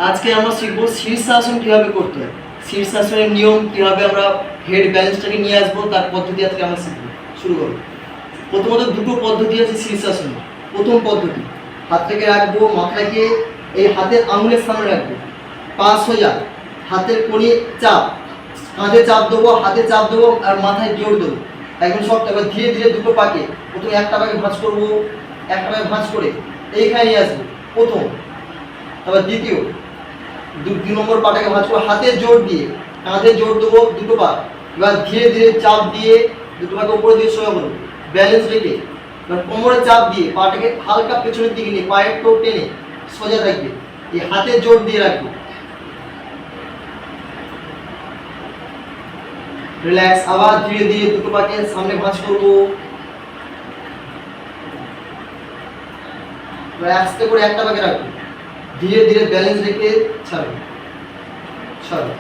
আজকে আমরা শিখব শীর্ষাসন কিভাবে করতে হয়, শীর্ষাসনের নিয়ম কিভাবে আমরা হেড ব্যালেন্সটাকে নিয়ে আসবো তার পদ্ধতি আজকে আমরা শিখব। শুরু করব। প্রথমত দুটো পদ্ধতি আছে শীর্ষাসনে। প্রথম পদ্ধতি, হাতটাকে রাখবো মাথাকে এই হাতের আঙুলের সামনে রাখবো, পা সোজা, হাতের কোণে চাপ, কাঁধে চাপ দেবো, হাতে চাপ দেবো আর মাথায় জোর দেবো একদম শক্ত। এবার ধীরে ধীরে দুটো পাকে, প্রথমে একটা পাকে ভাঁজ করবো, একটা পাকে ভাঁজ করে এইখানে নিয়ে আসবো প্রথম। তারপর দ্বিতীয়, দুই নম্বর পাটাকে ভাঁজ করে হাতের জোর দিয়ে কাঁধে জোর দেবো দুটো পা। এবার ধীরে ধীরে চাপ দিয়ে দুটো পাকে উপরে দিয়ে সোজা করবো, ব্যালেন্স রেখে। এবার কোমরে চাপ দিয়ে পাটাকে হালকা পেছনের দিকে নিয়ে পায়ের টোপ টেনে সোজা থাকবে, এই হাতের জোর দিয়ে রাখবো। রিল্যাক্স। আবার ধীরে ধীরে দুটো পাকে সামনে ভাঁজ করবো, আস্তে করে একটা পাকে রাখবো, ধীরে ধীরে ব্যালেন্স রেখে ছাড়বো, ছাড়ো।